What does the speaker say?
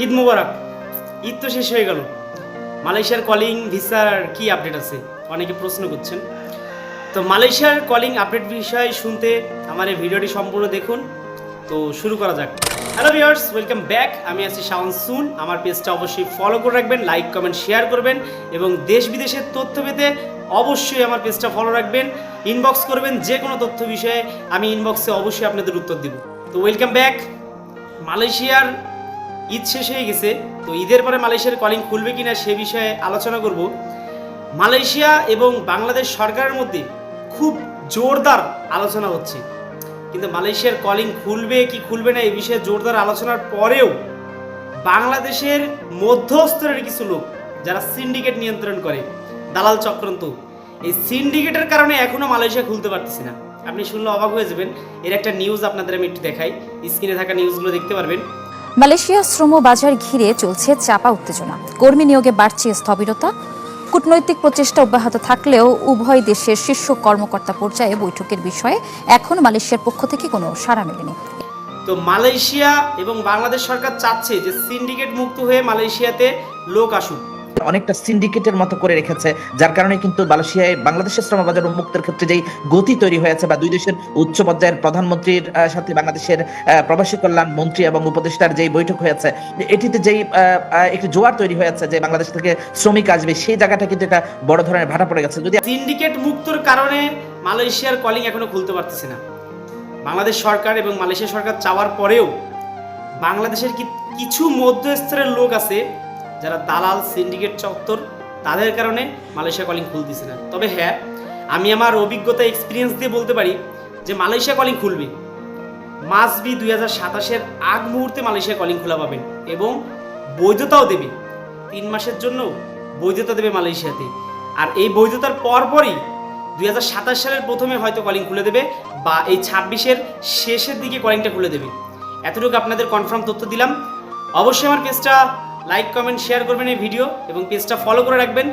ঈদ মুবারক। ঈদ তো শেষ হয়ে গেল, মালয়েশিয়ার কলিং ভিসার কি আপডেট আছে অনেকে প্রশ্ন করছেন। তো মালয়েশিয়ার কলিং আপডেট বিষয়ে শুনতে আমার এই ভিডিওটি সম্পূর্ণ দেখুন। তো শুরু করা যাক। Hello viewers, welcome back. আমি আছি শাওন সুন। আমার পেজটা অবশ্যই ফলো করে রাখবেন, লাইক কমেন্ট শেয়ার করবেন এবং দেশ বিদেশের তথ্য পেতে অবশ্যই আমার পেজটা ফলো রাখবেন। ইনবক্স করবেন যে কোনো তথ্য বিষয়ে, আমি ইনবক্সে অবশ্যই আপনাদের উত্তর দিব। তো ওয়েলকাম ব্যাক। মালয়েশিয়ার ঈদ শেষ হয়ে গেছে, তো ঈদের পরে মালয়েশিয়ার কলিং খুলবে কিনা সে বিষয়ে আলোচনা করব। মালয়েশিয়া এবং বাংলাদেশ সরকারের মধ্যে খুব জোরদার আলোচনা হচ্ছে, কিন্তু মালয়েশিয়ার কলিং খুলবে কি খুলবে না এই বিষয়ে জোরদার আলোচনার পরেও বাংলাদেশের মধ্যস্তরের কিছু লোক যারা সিন্ডিকেট নিয়ন্ত্রণ করে, দালাল চক্রান্ত, এই সিন্ডিকেটের কারণে এখনো মালয়েশিয়া খুলতে পারতেছি না। আপনি শুনলে অবাক হয়ে যাবেন। এর একটা নিউজ আপনাদের আমি একটু দেখাই, স্ক্রিনে থাকা নিউজগুলো দেখতে পারবেন। মালয়েশিয়া শ্রম বাজার ঘিরে চলছে চাপা উত্তেজনা, কর্মী নিয়োগে বাড়ছে স্থবিরতা। কূটনৈতিক প্রচেষ্টা অব্যাহত থাকলেও উভয় দেশের শীর্ষ কর্মকর্তা পর্যায়ে বৈঠকের বিষয়ে এখন মালয়েশিয়ার পক্ষ থেকে কোনো সাড়া মেলেনি। তো মালয়েশিয়া এবং বাংলাদেশ সরকার চাচ্ছে যে সিন্ডিকেট মুক্ত হয়ে মালয়েশিয়াতে লোক আসুক। অনেকটা সিন্ডিকেটের মতো করে রেখেছে, যার কারণে কিন্তু মালয়েশিয়ায় বাংলাদেশের শ্রমবাজার উন্মুক্তের ক্ষেত্রে যেই গতি তৈরি হয়েছে বা দুই দেশের উচ্চ পর্যায়ের প্রধানমন্ত্রীর সাথে বাংলাদেশের প্রবাসী কল্যাণ মন্ত্রী এবং উপদেষ্টার যেই বৈঠক হয়েছে, এটিতে যেই একটি জোয়ার তৈরি হয়েছে যে বাংলাদেশ থেকে শ্রমিক আসবে, সেই জায়গাটা কিন্তু একটা বড় ধরনের ভাটা পড়ে গেছে। যদি সিন্ডিকেট মুক্তর কারণে মালয়েশিয়ার কলিং এখনো খুলতে পারতেছে না। বাংলাদেশ সরকার এবং মালয়েশিয়া সরকার চাওয়ার পরেও বাংলাদেশের কিছু মধ্যস্তরের লোক আছে যারা দালাল সিন্ডিকেট চত্বর, তাদের কারণে মালয়েশিয়া কলিং খুলতেছে না। তবে হ্যাঁ, আমি আমার অভিজ্ঞতা এক্সপিরিয়েন্স দিয়ে বলতে পারি যে মালয়েশিয়া কলিং খুলবে। মাসবি 2027-এর আগ মুহূর্তে মালয়েশিয়া কলিং খোলা পাবেন এবং বৈধতাও দেবে। 3 মাসের জন্য বৈধতা দেবে মালয়েশিয়াতে। আর এই বৈধতার পরপরই 2027 সালের প্রথমে হয়তো কলিং খুলে দেবে, বা এই 26-এর শেষের দিকে কলিংটা খুলে দেবে। এতটুকু আপনাদের কনফার্ম তথ্য দিলাম। অবশ্যই আমার পেজটা লাইক কমেন্ট শেয়ার করবেন এই ভিডিও এবং পেজটা ফলো করে রাখবেন।